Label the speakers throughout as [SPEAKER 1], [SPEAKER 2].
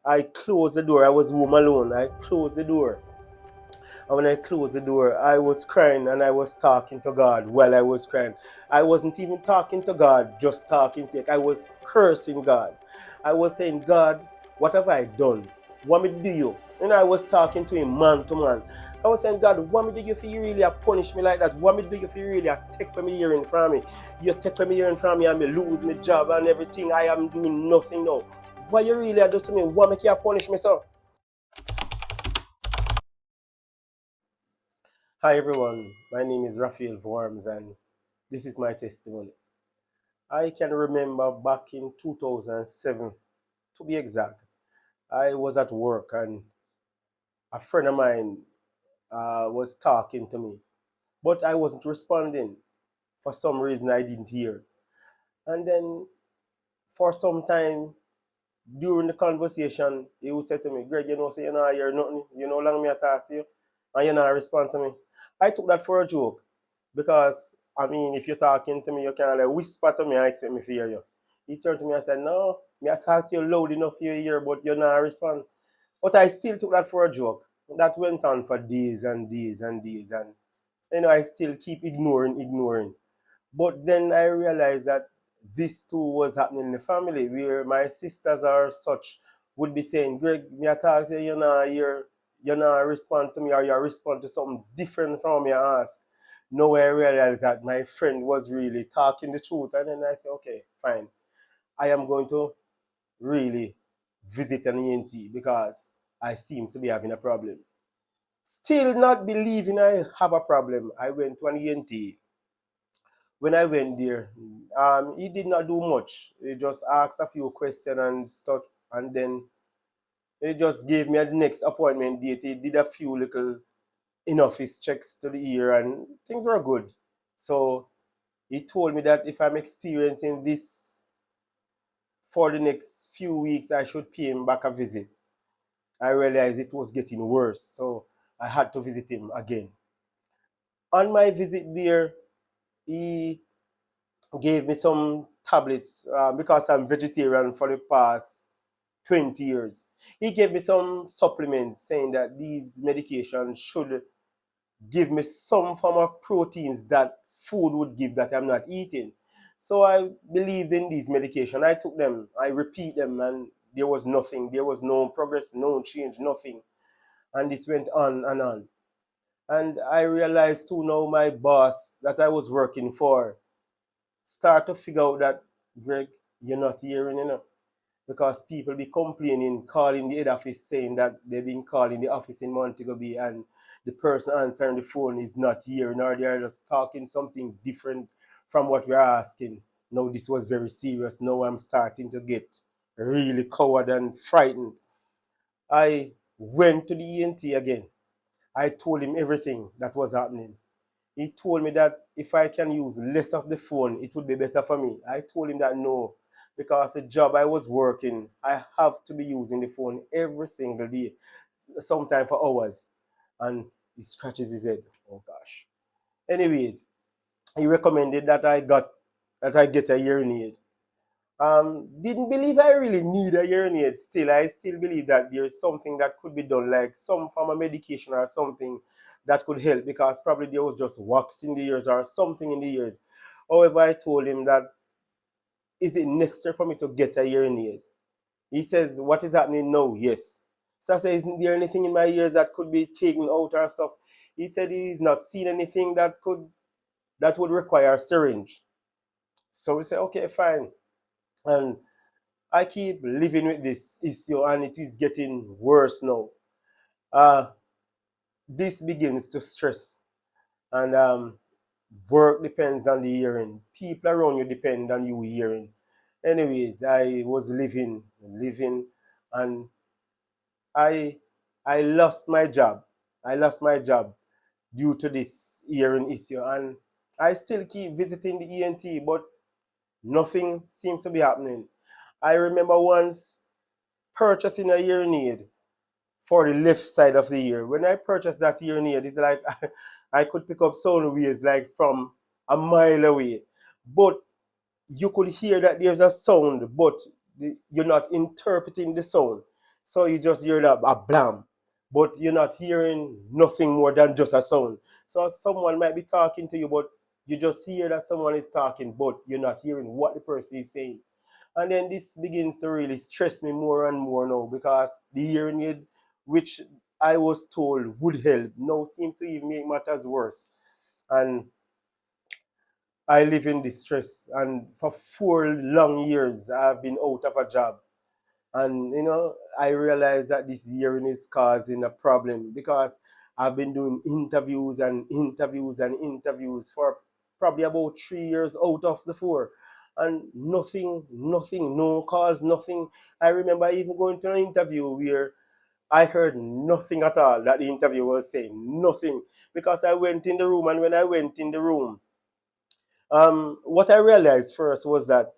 [SPEAKER 1] I closed the door. I was home alone. I closed the door. And when I closed the door, I was crying and I was talking to God while I was crying. I wasn't even talking to God, just talking sick. I was cursing God. I was saying, God, what have I done? What me do you? And I was talking to him man to man. I was saying, God, what me do you for you really punish me like that? What me do you for you really take me hearing from me? You take me hearing from me and me lose my job and everything. I am doing nothing now. What you really do to me? What make you punish me, sir? Hi everyone, my name is Raphael Whorms and this is my testimony. I can remember back in 2007, to be exact, I was at work and a friend of mine was talking to me, but I wasn't responding. For some reason, I didn't hear. And then for some time during the conversation, he would say to me, Greg, you know, say, you know, I hear nothing. You know, long me I talk to you and you not respond to me. I took that for a joke. Because, I mean, if you're talking to me, you can like whisper to me and expect me to hear you. He turned to me and said, no, me I talk to you loud enough for you to hear, but you not respond. But I still took that for a joke. That went on for days and days and days. And, you know, I still keep ignoring. But then I realized that this too was happening in the family, where my sisters or such would be saying, Greg, me I talk to you, you not respond to me, or you respond to something different from me I ask. Now I realized that my friend was really talking the truth. And then I said, okay, fine. I am going to really visit an ENT because I seem to be having a problem. Still not believing I have a problem, I went to an ENT. When I went there, he did not do much. He just asked a few questions and stuff, and then he just gave me a next appointment date. He did a few little in-office checks to the ear, and things were good. So he told me that if I'm experiencing this for the next few weeks, I should pay him back a visit. I realized it was getting worse, so I had to visit him again. On my visit there, he gave me some tablets because I'm vegetarian for the past 20 years. He gave me some supplements saying that these medications should give me some form of proteins that food would give that I'm not eating. So I believed in these medications. I took them, I repeat them, and there was nothing. There was no progress, no change, nothing. And this went on and on. And I realized too now my boss that I was working for start to figure out that, Greg, you're not hearing enough. Because people be complaining, calling the head office saying that they've been calling the office in Montego Bay and the person answering the phone is not hearing or they're just talking something different from what we're asking. Now this was very serious. Now I'm starting to get really coward and frightened. I went to the ENT again. I told him everything that was happening. He told me that if I can use less of the phone, it would be better for me. I told him that no, because the job I was working, I have to be using the phone every single day, sometimes for hours. And he scratches his head. Oh gosh. Anyways, he recommended that I get a hearing aid. Didn't believe I really need a hearing aid still. I still believe that there's something that could be done, like some form of medication or something that could help because probably there was just wax in the ears or something in the ears. However, I told him that is it necessary for me to get a hearing aid? He says, what is happening now? Yes. So I said, isn't there anything in my ears that could be taken out or stuff? He said he's not seen anything that would require a syringe. So we said, okay, fine. And I keep living with this issue and it is getting worse now. Uh, this begins to stress and work depends on the hearing. People around you depend on you hearing. Anyways, I was living, and I I lost my job. I lost my job due to this hearing issue, and I still keep visiting the ENT, but nothing seems to be happening. I remember once purchasing a hearing aid for the left side of the ear. When I purchased that hearing aid, it's like I could pick up sound waves like from a mile away. But you could hear that there's a sound, but you're not interpreting the sound. So you just hear a blam, but you're not hearing nothing more than just a sound. So someone might be talking to you, but you just hear that someone is talking, but you're not hearing what the person is saying. And then this begins to really stress me more and more now, because the hearing aid, which I was told would help, now seems to even make matters worse. And I live in distress. And for 4 long years, I've been out of a job. And I realized that this hearing is causing a problem, because I've been doing interviews and interviews and interviews for probably about 3 years out of the 4. And nothing, no calls, nothing. I remember even going to an interview where I heard nothing at all that the interviewer was saying, nothing. Because I went in the room, and when I went in the room, what I realized first was that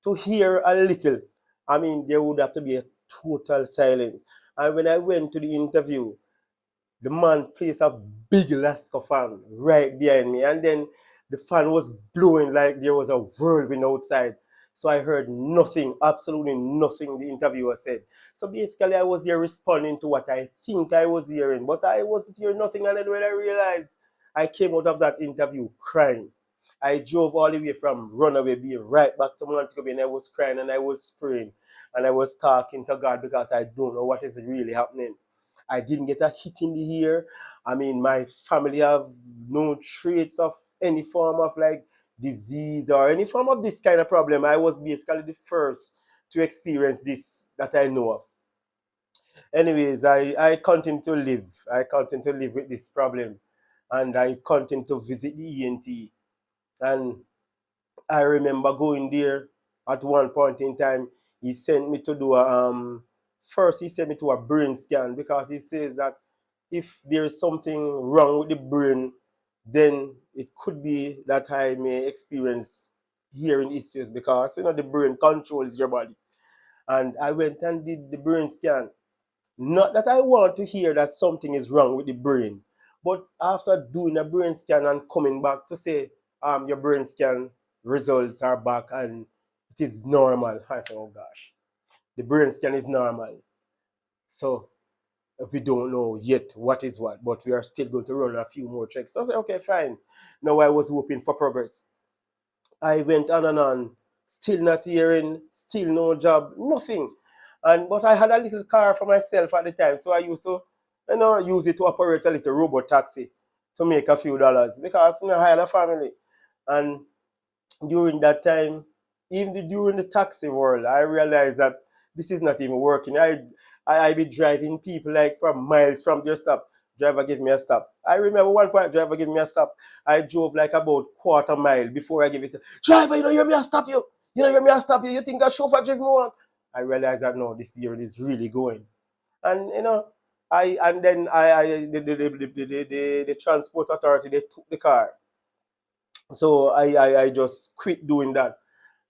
[SPEAKER 1] to hear a little, I mean, there would have to be a total silence. And when I went to the interview, the man placed a big Alaska fan right behind me. And then the fan was blowing like there was a whirlwind outside. So I heard nothing, absolutely nothing the interviewer said. So basically, I was there responding to what I think I was hearing, but I wasn't hearing nothing. And then when I realized, I came out of that interview crying. I drove all the way from Runaway Bay right back to Montego Bay, and I was crying and I was praying and I was talking to God, because I don't know what is really happening. I didn't get a hit in the ear. I mean, my family have no traits of any form of like disease or any form of this kind of problem. I was basically the first to experience this that I know of. Anyways, I continue to live. I continue to live with this problem, and I continue to visit the ENT. And I remember going there at one point in time. He sent me to do first he sent me to a brain scan, because he says that if there is something wrong with the brain, then it could be that I may experience hearing issues, because the brain controls your body. And I went and did the brain scan. Not that I want to hear that something is wrong with the brain, but after doing a brain scan and coming back to say, your brain scan results are back and it is normal. I said, oh gosh, the brain scan is normal. So we don't know yet what is what, but we are still going to run a few more checks. So I said, okay, fine. Now I was hoping for progress. I went on and on, still not hearing, still no job, nothing. But I had a little car for myself at the time, so I used to, use it to operate a little robot taxi to make a few dollars, because I had a family. And during that time, even during the taxi world, I realized that this is not even working. I be driving people like from miles from their stop. Driver give me a stop. I remember one point, driver give me a stop. I drove like about quarter mile before I give it. Driver, you don't hear me, I stop you. You don't hear me, I stop you. You think a chauffeur drive me on? I realized that no, this year is really going. And the transport authority, they took the car. So I just quit doing that.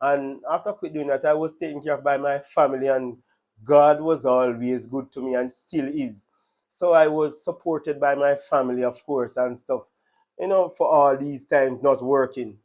[SPEAKER 1] And after quit doing that, I was taken care of by my family, and God was always good to me and still is. So I was supported by my family, of course, and stuff, for all these times not working.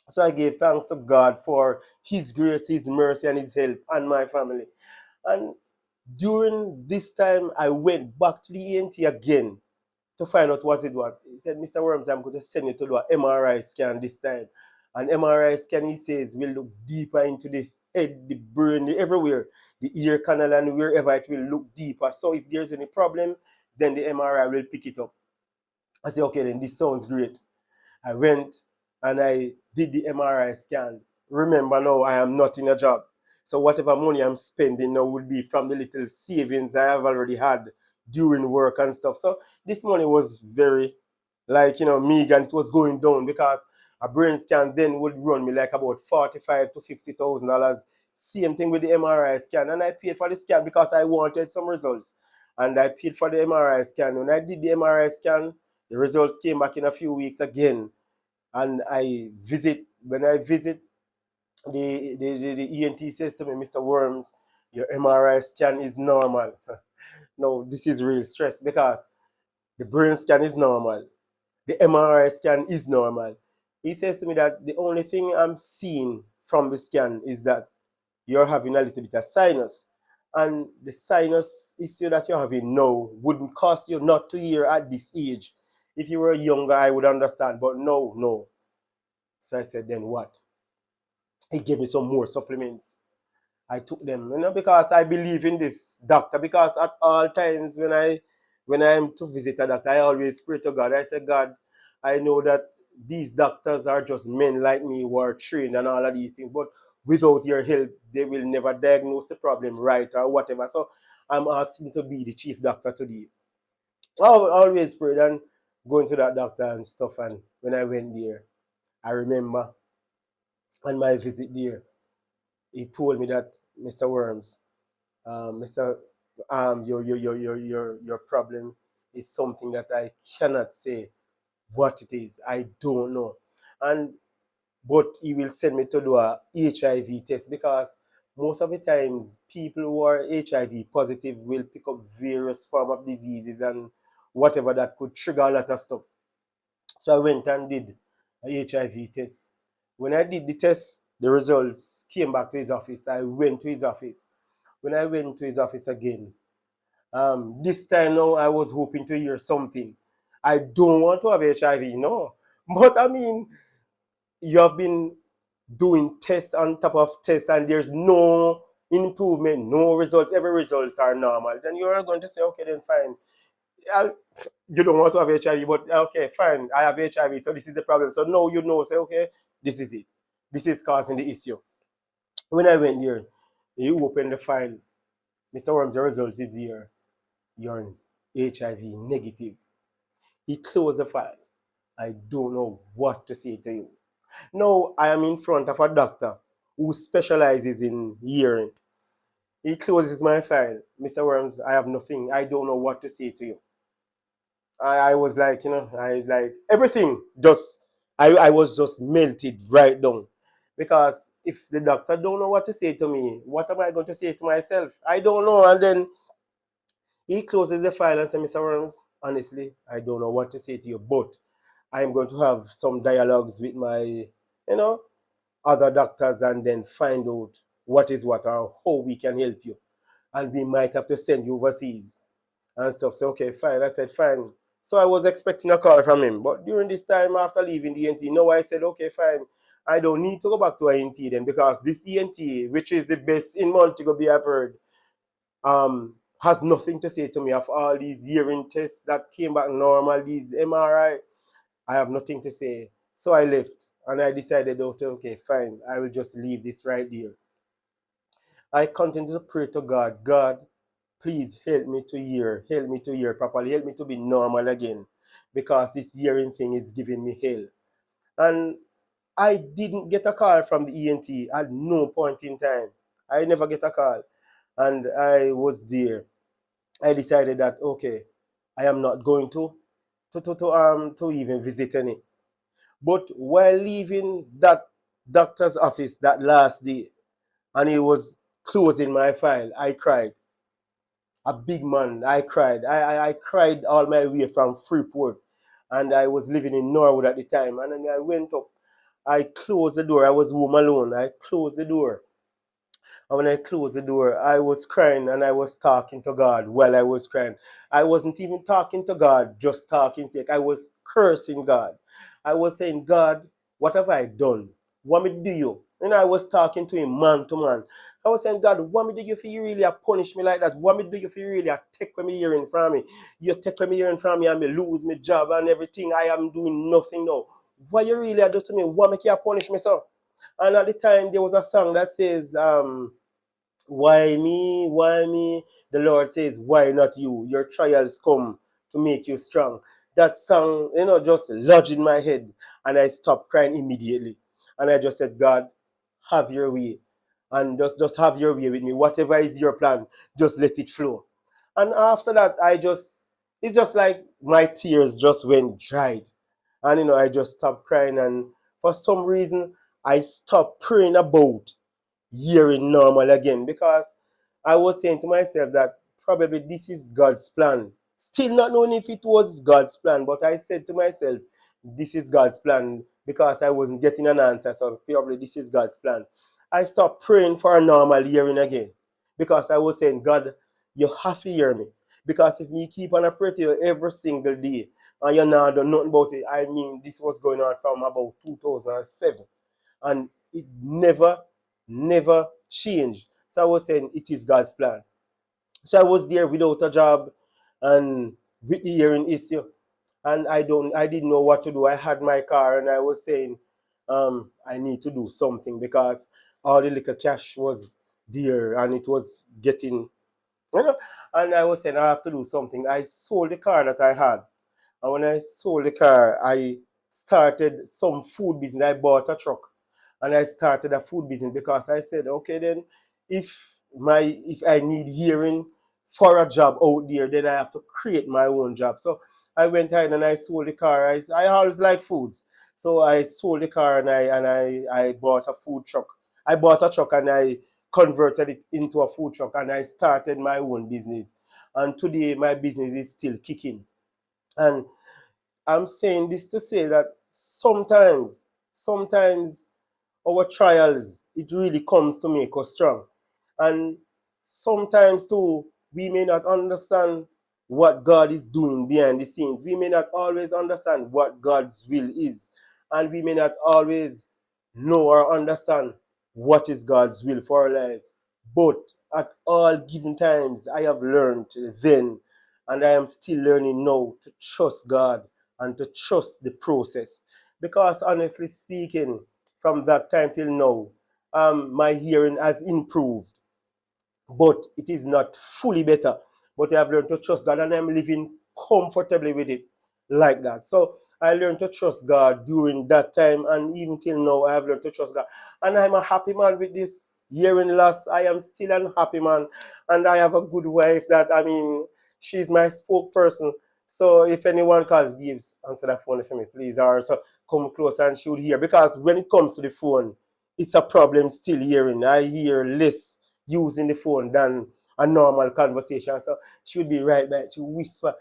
[SPEAKER 1] So I gave thanks to God for His grace, His mercy, and His help and my family. And during this time, I went back to the ENT again to find out what it was. He said, Mr. Whorms, I'm going to send you to do an MRI scan this time. An MRI scan, he says, will look deeper into the head, the brain, everywhere, the ear canal, and wherever it will look deeper. So if there's any problem, then the MRI will pick it up. I said, okay, then this sounds great. I went and I did the MRI scan. Remember now, I am not in a job. So whatever money I'm spending now would be from the little savings I have already had during work and stuff. So this money was very, meager, and it was going down, because a brain scan then would run me like about $45,000 to $50,000. Same thing with the MRI scan. And I paid for the scan because I wanted some results. And I paid for the MRI scan. When I did the MRI scan, the results came back in a few weeks again. And when I visit, the ENT says to me, Mr. Whorms, your MRI scan is normal. No, this is real stress, because the brain scan is normal. The MRI scan is normal. He says to me that the only thing I'm seeing from the scan is that you're having a little bit of sinus. And the sinus issue that you're having now wouldn't cost you not to hear at this age. If you were younger, I would understand, but no. So I said, then what? He gave me some more supplements. I took them, because I believe in this doctor. Because at all times when I'm to visit a doctor, I always pray to God. I say, God, I know that these doctors are just men like me who are trained and all of these things, but without your help, they will never diagnose the problem right or whatever. So I'm asking to be the chief doctor today. I always prayed and going to that doctor and stuff. And when I went there, I remember on my visit there, he told me that, Mr. Whorms, Mr. Your problem is something that I cannot say what it is. I don't know. And but he will send me to do a HIV test, because most of the times people who are HIV positive will pick up various form of diseases and whatever that could trigger a lot of stuff. So I went and did a HIV test. When I did the test, the results came back to his office. I went to his office. When I went to his office again, this time now I was hoping to hear something. I don't want to have HIV, no. But I mean, you have been doing tests on top of tests and there's no improvement, no results. Every results are normal. Then you're going to say, okay, then fine. You don't want to have HIV, but okay, fine. I have HIV, so this is the problem. So now say, okay, this is it. This is causing the issue. When I went there, he opened the file. Mr. Whorms, your results is here. You're HIV negative. He closed the file. I don't know what to say to you. Now I am in front of a doctor who specializes in hearing. He closes my file. Mr. Whorms, I have nothing. I don't know what to say to you. I was like, I like everything just, I was just melted right down. Because if the doctor don't know what to say to me, what am I going to say to myself? I don't know. And then he closes the file and says, Mr. Whorms, honestly, I don't know what to say to you, but I'm going to have some dialogues with my, other doctors and then find out what is what or how we can help you. And we might have to send you overseas and stuff. So, okay, fine. I said, fine. So I was expecting a call from him. But during this time, after leaving the ENT, no, I said, okay, fine. I don't need to go back to ENT then, because this ENT, which is the best in Montego Bay I've heard, has nothing to say to me of all these hearing tests that came back normal, these MRI. I have nothing to say. So I left and I decided, okay, fine, I will just leave this right there. I continued to pray to God, God, please help me to hear properly, help me to be normal again, because this hearing thing is giving me hell. And I didn't get a call from the ENT at no point in time. I never get a call. And I was there. I decided that, okay, I am not going to even visit any. But while leaving that doctor's office that last day, and he was closing my file, I cried. A big man, I cried. I cried all my way from Freeport, and I was living in Norwood at the time. And then I went up, I closed the door. I was home alone. I closed the door. And when I closed the door, I was crying and I was talking to God while I was crying. I wasn't even talking to God, just talking sick. I was cursing God. I was saying, God, what have I done? What me do you? And I was talking to him man to man. I was saying, God, what me do you if you really punish me like that? What me do you if you really take me hearing from me? You take me hearing from me and me lose my job and everything. I am doing nothing now. What you really do to me? What make you punish me so? And at the time, there was a song that says, why me? Why me? The Lord says, why not you? Your trials come to make you strong. That song, just lodged in my head. And I stopped crying immediately. And I just said, God, have your way. And just have your way with me. Whatever is your plan, just let it flow. And after that, it's just like my tears just went dried. And, I just stopped crying. And for some reason, I stopped praying about hearing normal again, because I was saying to myself that probably this is God's plan. Still not knowing if it was God's plan, but I said to myself, this is God's plan, because I wasn't getting an answer, so probably this is God's plan. I stopped praying for a normal hearing again, because I was saying, God, you have to hear me. Because if me keep on a pray to you every single day and you not done nothing about it, I mean, this was going on from about 2007 and it never changed. So I was saying, it is God's plan. So I was there without a job and with the hearing issue. And I didn't know what to do. I had my car and I was saying, I need to do something because all the little cash was there and it was getting, you know, and I was saying I have to do something. I sold the car that I had. And when I sold the car, I started some food business. I bought a truck and I started a food business because I said, okay, then if I need hearing for a job out there, then I have to create my own job. So I went ahead and I sold the car. I always like foods. So I sold the car and I bought a food truck. I bought a truck and I converted it into a food truck and I started my own business. And today my business is still kicking. And I'm saying this to say that sometimes our trials, it really comes to make us strong. And sometimes too, we may not understand what God is doing behind the scenes. We may not always understand what God's will is. And we may not always know or understand what is God's will for our lives. But at all given times, I have learned then, and I am still learning now to trust God and to trust the process. Because honestly speaking, from that time till now, my hearing has improved, but it is not fully better. But I have learned to trust God and I'm living comfortably with it like that. So I learned to trust God during that time, and even till now, I have learned to trust God. And I'm a happy man with this hearing loss. I am still an happy man, and I have a good wife that, I mean, she's my spokesperson. So if anyone calls Beaves, answer that phone for me, please, or so come close and she would hear. Because when it comes to the phone, it's a problem still hearing. I hear less using the phone than a normal conversation. So she would be right back. She whisper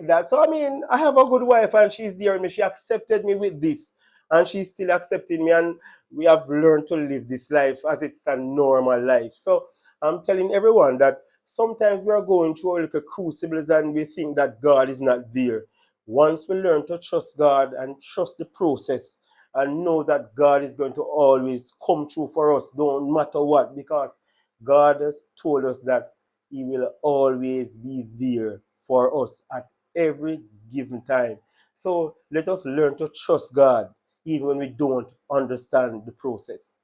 [SPEAKER 1] that. So I mean, I have a good wife and she's there with me. She accepted me with this and she's still accepting me, and we have learned to live this life as it's a normal life. So I'm telling everyone that sometimes we are going through our little crucibles and we think that God is not there. Once we learn to trust God and trust the process and know that God is going to always come through for us, no matter what, because God has told us that He will always be there for us at every given time. So let us learn to trust God even when we don't understand the process.